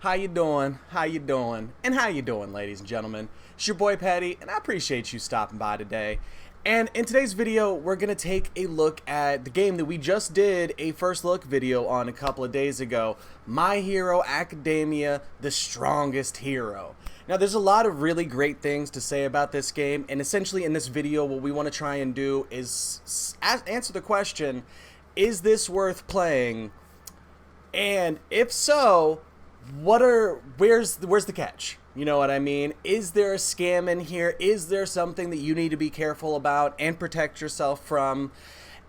How you doing? How you doing? And how you doing, ladies and gentlemen? It's your boy Patty, and I appreciate you stopping by today. And in today's video, we're going to take a look at the game that we just did a first look video on a couple of days ago, My Hero Academia, The Strongest Hero. Now, there's a lot of really great things to say about this game, and essentially in this video, what we want to try and do is answer the question, is this worth playing? And if so, where's the catch? You know what I mean? Is there a scam in here? Is there something that you need to be careful about and protect yourself from?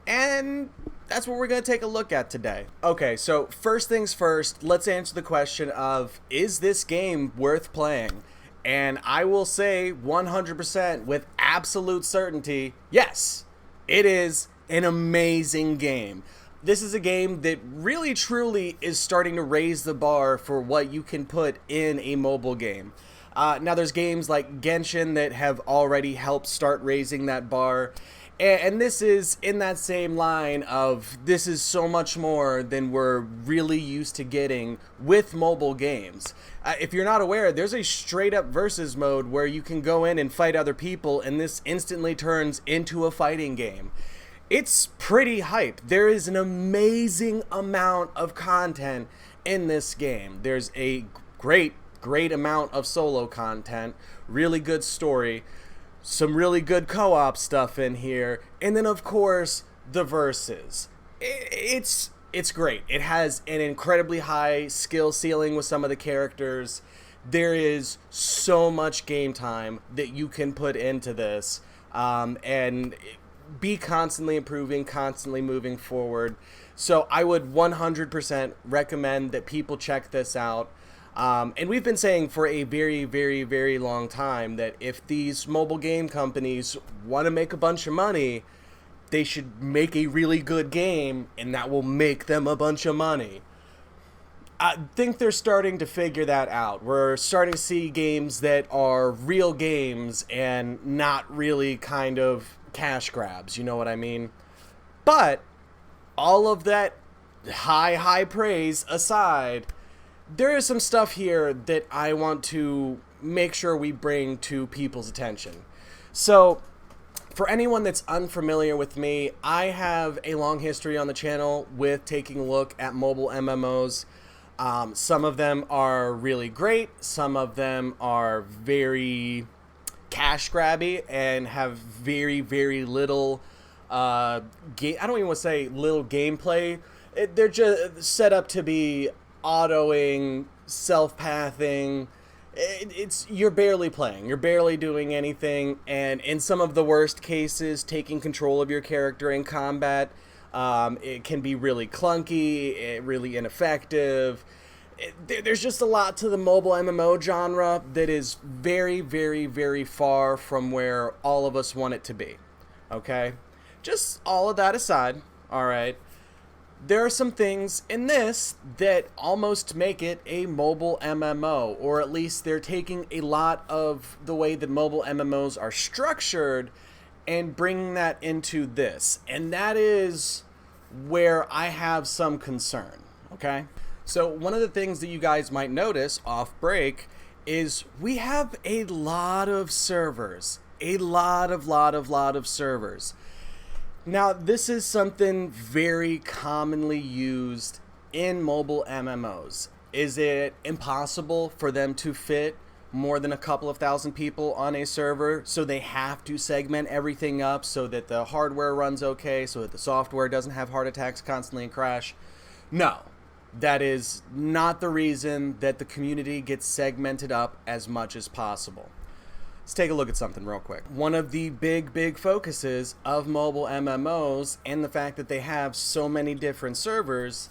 And that's what we're going to take a look at today. Okay, so first things first, let's answer the question of, is this game worth playing? And I will say 100% with absolute certainty, yes, it is an amazing game. This is a game that really truly is starting to raise the bar for what you can put in a mobile game. Now there's games like Genshin that have already helped start raising that bar. And this is in that same line of this is so much more than we're really used to getting with mobile games. If you're not aware, there's a straight up versus mode where you can go in and fight other people, and this instantly turns into a fighting game. It's pretty hype. There is an amazing amount of content in this game. There's a great amount of solo content, really good story, some really good co-op stuff in here, and then of course the verses. It's great. It has an incredibly high skill ceiling with some of the characters. There is so much game time that you can put into this, and be constantly improving, constantly moving forward. So I would 100% recommend that people check this out. And we've been saying for a very long time that if these mobile game companies want to make a bunch of money, they should make a really good game, and that will make them a bunch of money. I think they're starting to figure that out. We're starting to see games that are real games and not really kind of cash grabs, you know what I mean? But all of that high praise aside, there is some stuff here that I want to make sure we bring to people's attention. So for anyone that's unfamiliar with me, I have a long history on the channel with taking a look at mobile MMOs. Some of them are really great, some of them are very cash grabby and have very little I don't even want to say little gameplay. They're just set up to be autoing, self-pathing. You're barely playing, you're barely doing anything, and in some of the worst cases, taking control of your character in combat, it can be really clunky, really ineffective. There's just a lot to the mobile MMO genre that is very far from where all of us want it to be. Okay? Just all of that aside, alright, there are some things in this that almost make it a mobile MMO, or at least they're taking a lot of the way that mobile MMOs are structured and bringing that into this. And that is where I have some concern, okay? So one of the things that you guys might notice off break is we have a lot of servers, a lot of servers. Now this is something very commonly used in mobile MMOs. Is it impossible for them to fit more than a couple of thousand people on a server, so they have to segment everything up so that the hardware runs okay, so that the software doesn't have heart attacks constantly and crash? No. That is not the reason that the community gets segmented up as much as possible. Let's take a look at something real quick. One of the big focuses of mobile MMOs and the fact that they have so many different servers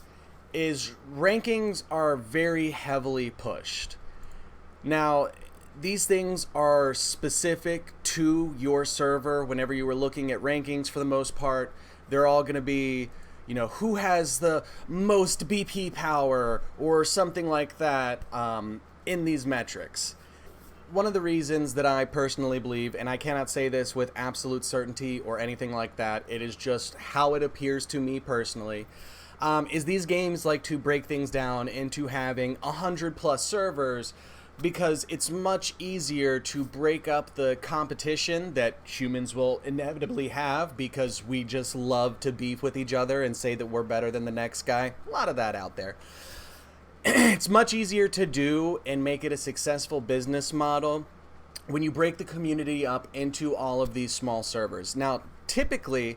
is rankings are very heavily pushed. Now, these things are specific to your server. Whenever you were looking at rankings, for the most part, they're all going to be, you know, who has the most BP power or something like that in these metrics. One of the reasons that I personally believe, and I cannot say this with absolute certainty or anything like that, it is just how it appears to me personally, is these games like to break things down into having 100+ servers, because it's much easier to break up the competition that humans will inevitably have, because we just love to beef with each other and say that we're better than the next guy. A lot of that out there. It's much easier to do and make it a successful business model when you break the community up into all of these small servers. Now, typically,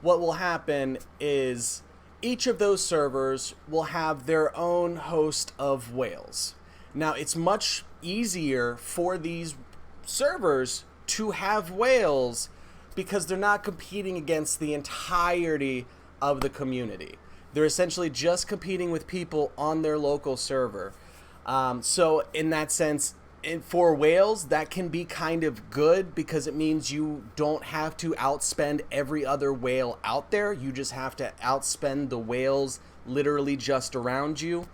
what will happen is each of those servers will have their own host of whales. Now, it's much easier for these servers to have whales because they're not competing against the entirety of the community. They're essentially just competing with people on their local server. So in that sense, for whales, that can be kind of good because it means you don't have to outspend every other whale out there. You just have to outspend the whales literally just around you.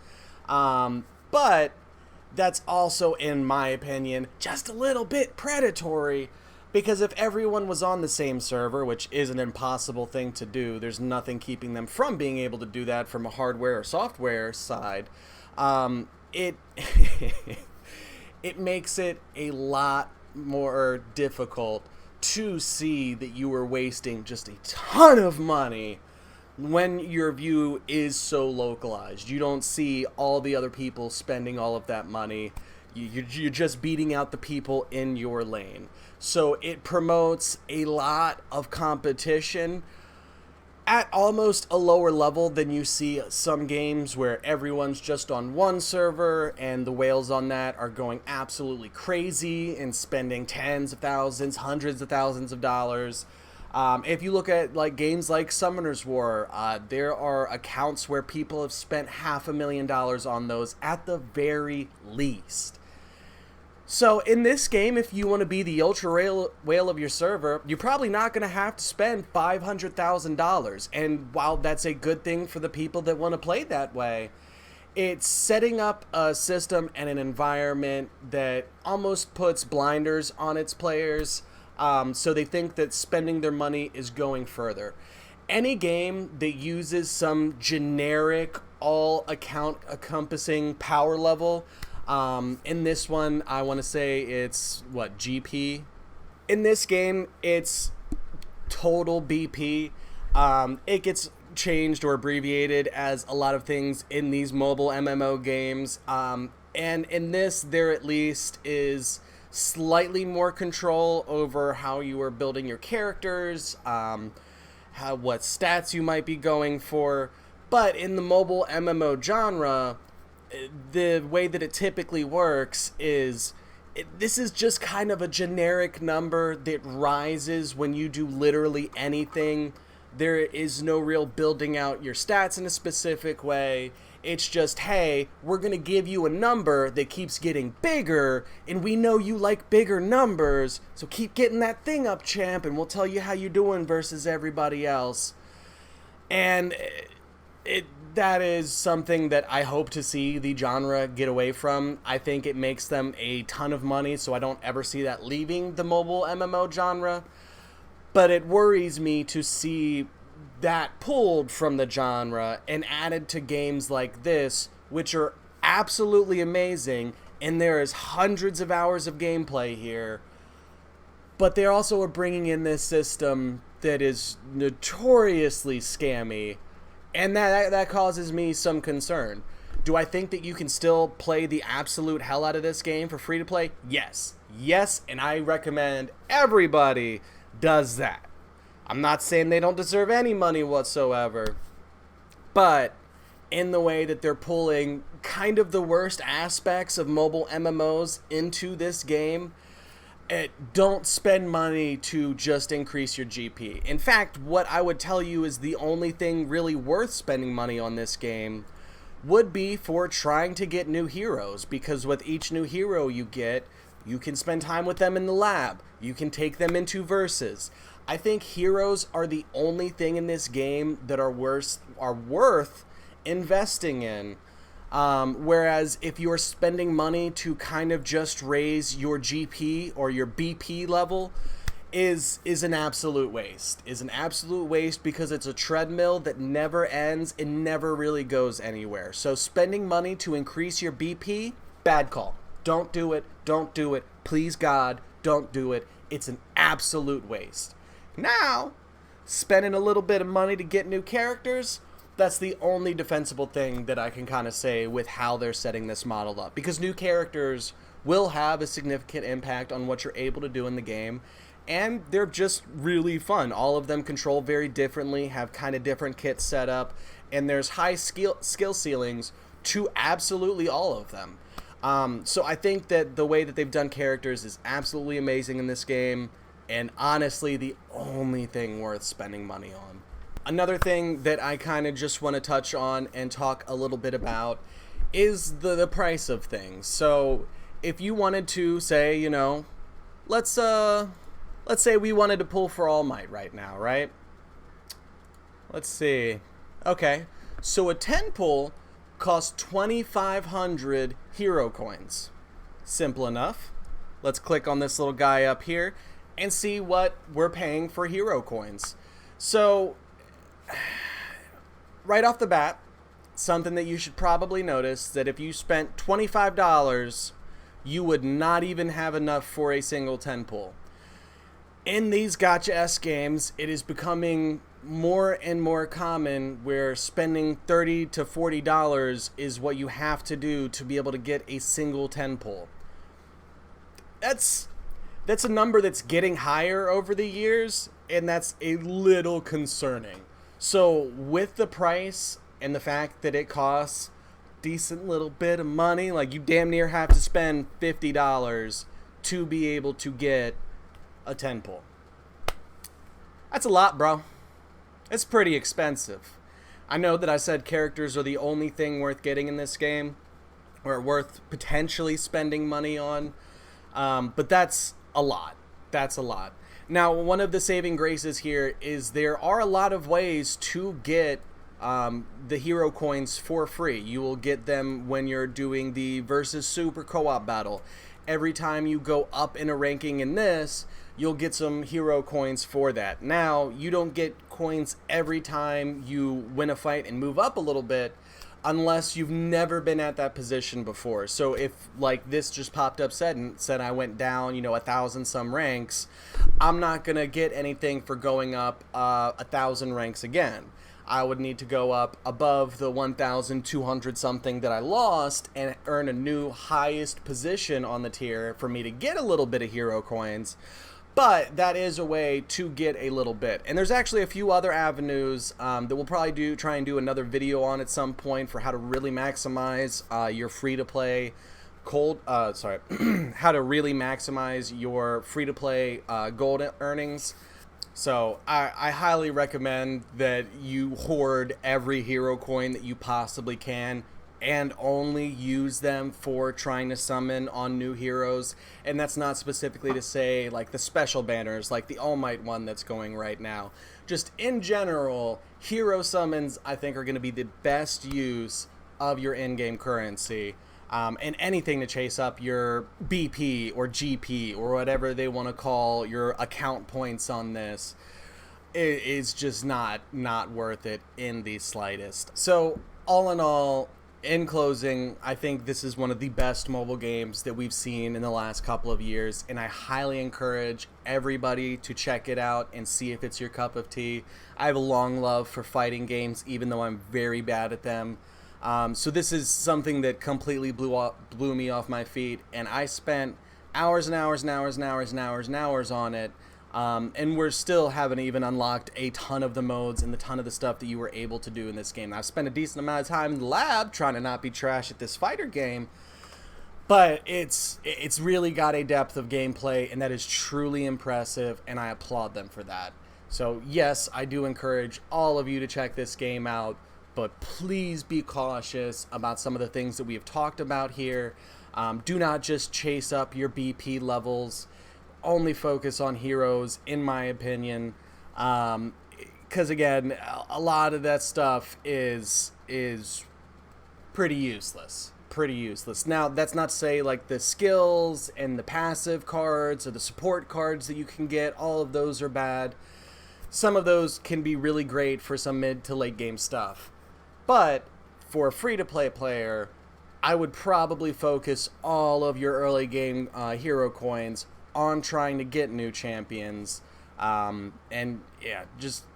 But that's also, in my opinion, just a little bit predatory, because if everyone was on the same server, which is an impossible thing to do, there's nothing keeping them from being able to do that from a hardware or software side, it it makes it a lot more difficult to see that you are wasting just a ton of money when your view is so localized. You don't see all the other people spending all of that money. You're just beating out the people in your lane. So it promotes a lot of competition at almost a lower level than you see some games where everyone's just on one server and the whales on that are going absolutely crazy and spending tens of thousands, hundreds of thousands of dollars. If you look at like games like Summoner's War, there are accounts where people have spent $500,000 on those at the very least. So in this game, if you want to be the ultra whale of your server, you're probably not going to have to spend $500,000. And while that's a good thing for the people that want to play that way, it's setting up a system and an environment that almost puts blinders on its players. So they think that spending their money is going further. Any game that uses some generic, all account encompassing power level, in this one, I want to say it's, what, GP? In this game, it's total BP. It gets changed or abbreviated as a lot of things in these mobile MMO games. And in this, there at least is slightly more control over how you are building your characters, what stats you might be going for. But in the mobile MMO genre, the way that it typically works is this is just kind of a generic number that rises when you do literally anything. There is no real building out your stats in a specific way. It's just, hey, we're going to give you a number that keeps getting bigger, and we know you like bigger numbers, so keep getting that thing up, champ, and we'll tell you how you're doing versus everybody else. And that is something that I hope to see the genre get away from. I think it makes them a ton of money, so I don't ever see that leaving the mobile MMO genre. But it worries me to see that pulled from the genre and added to games like this, which are absolutely amazing, and there is hundreds of hours of gameplay here. But they also are bringing in this system that is notoriously scammy, and that causes me some concern. Do I think that you can still play the absolute hell out of this game for free to play? Yes. Yes, and I recommend everybody does that. I'm not saying they don't deserve any money whatsoever, but in the way that they're pulling kind of the worst aspects of mobile MMOs into this game, don't spend money to just increase your GP. In fact, what I would tell you is the only thing really worth spending money on this game would be for trying to get new heroes, because with each new hero you get, you can spend time with them in the lab. You can take them into verses. I think heroes are the only thing in this game that are worth investing in. Whereas if you're spending money to kind of just raise your GP or your BP level, is an absolute waste. Is an absolute waste because it's a treadmill that never ends and never really goes anywhere. So spending money to increase your BP, bad call. Don't do it. Don't do it. Please God, don't do it. It's an absolute waste. Now, spending a little bit of money to get new characters, that's the only defensible thing that I can kind of say with how they're setting this model up. Because new characters will have a significant impact on what you're able to do in the game. And they're just really fun. All of them control very differently, have kind of different kits set up, and there's high skill ceilings to absolutely all of them. So I think that the way that they've done characters is absolutely amazing in this game, and honestly the only thing worth spending money on. Another thing that I kind of just want to touch on and talk a little bit about is the price of things. So if you wanted to say, you know, let's say we wanted to pull for All Might right now, right? Let's see. Okay, so a 10 pull costs 2,500 hero coins. Simple enough. Let's click on this little guy up here and see what we're paying for hero coins. So, right off the bat, something that you should probably notice, that if you spent $25, you would not even have enough for a single 10 pull. In these Gacha-esque games, it is becoming more and more common where spending $30 to $40 is what you have to do to be able to get a single 10 pull. That's a number that's getting higher over the years, and that's a little concerning. So with the price and the fact that it costs a decent little bit of money, like you damn near have to spend $50 to be able to get a 10 pull. That's a lot, bro. It's pretty expensive. I know that I said characters are the only thing worth getting in this game, or worth potentially spending money on, but that's a lot. That's a lot. Now, one of the saving graces here is there are a lot of ways to get the hero coins for free. You will get them when you're doing the versus super co-op battle. Every time you go up in a ranking in this, you'll get some hero coins for that. Now, you don't get coins every time you win a fight and move up a little bit unless you've never been at that position before. So if, like, this just popped up said I went down, you know, 1,000 some ranks, I'm not gonna get anything for going up 1,000 ranks again. I would need to go up above the 1,200 something that I lost and earn a new highest position on the tier for me to get a little bit of hero coins. But that is a way to get a little bit. And there's actually a few other avenues that we'll probably try and do another video on at some point for how to really maximize your free-to-play how to really maximize your free-to-play gold earnings. So I highly recommend that you hoard every hero coin that you possibly can and only use them for trying to summon on new heroes. And that's not specifically to say like the special banners, like the All Might one that's going right now. Just in general, hero summons I think are going to be the best use of your in-game currency. And anything to chase up your BP or GP or whatever they want to call your account points on this is just not worth it in the slightest. So all in all, in closing, I think this is one of the best mobile games that we've seen in the last couple of years, and I highly encourage everybody to check it out and see if it's your cup of tea. I have a long love for fighting games, even though I'm very bad at them. So this is something that completely blew me off my feet, and I spent hours and hours and hours and hours and hours and hours on it, and we're still haven't even unlocked a ton of the modes and the ton of the stuff that you were able to do in this game. I've spent a decent amount of time in the lab trying to not be trash at this fighter game, but it's really got a depth of gameplay, and that is truly impressive, and I applaud them for that. So yes, I do encourage all of you to check this game out, but please be cautious about some of the things that we have talked about here. Do not just chase up your BP levels. Only focus on heroes, in my opinion. Because again, a lot of that stuff is pretty useless. pretty useless. Now, that's not to say like the skills and the passive cards or the support cards that you can get, all of those are bad. Some of those can be really great for some mid to late game stuff. But for a free-to-play player, I would probably focus all of your early game hero coins on trying to get new champions. And yeah, just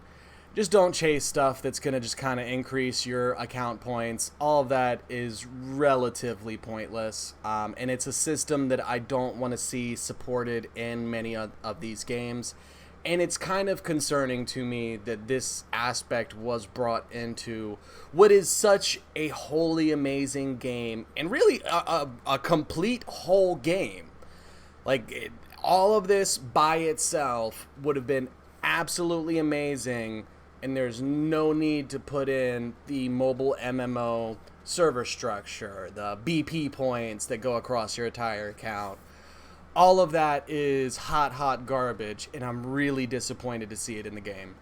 don't chase stuff that's going to just kind of increase your account points. All of that is relatively pointless. And it's a system that I don't want to see supported in many of these games. And it's kind of concerning to me that this aspect was brought into what is such a wholly amazing game, and really a complete whole game. Like, all of this by itself would have been absolutely amazing, and there's no need to put in the mobile MMO server structure, the BP points that go across your entire account. All of that is hot garbage, and I'm really disappointed to see it in the game.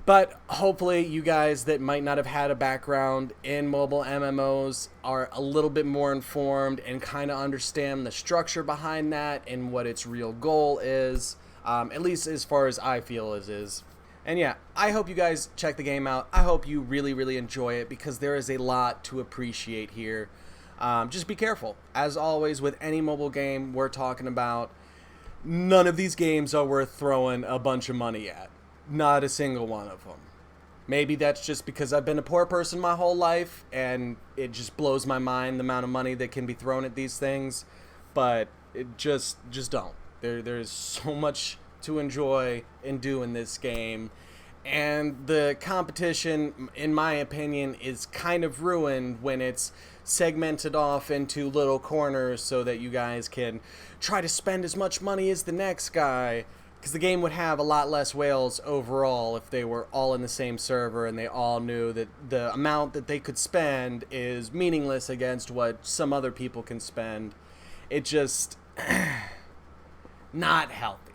But hopefully you guys that might not have had a background in mobile MMOs are a little bit more informed and kind of understand the structure behind that and what its real goal is, at least as far as I feel it is. And yeah, I hope you guys check the game out. I hope you really enjoy it, because there is a lot to appreciate here. Just be careful. As always, with any mobile game we're talking about, none of these games are worth throwing a bunch of money at. Not a single one of them. Maybe that's just because I've been a poor person my whole life, and it just blows my mind the amount of money that can be thrown at these things. But it just don't. There's so much to enjoy and do in this game. And the competition, in my opinion, is kind of ruined when it's segmented off into little corners so that you guys can try to spend as much money as the next guy, because the game would have a lot less whales overall if they were all in the same server and they all knew that the amount that they could spend is meaningless against what some other people can spend. It just not healthy.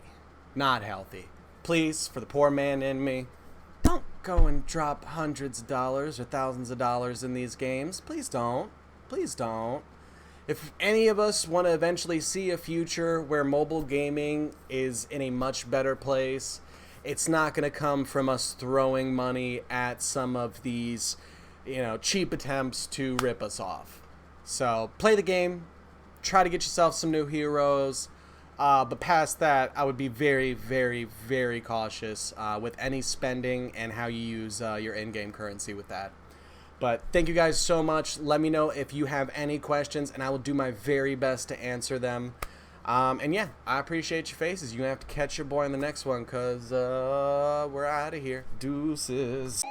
Please, for the poor man in me, don't go and drop hundreds of dollars or thousands of dollars in these games. Please don't. If any of us want to eventually see a future where mobile gaming is in a much better place, it's not going to come from us throwing money at some of these, cheap attempts to rip us off. So play the game, try to get yourself some new heroes. But past that, I would be very cautious with any spending and how you use your in-game currency with that. But thank you guys so much. Let me know if you have any questions, and I will do my very best to answer them. And yeah, I appreciate your faces. You're going to have to catch your boy in the next one, because we're out of here. Deuces.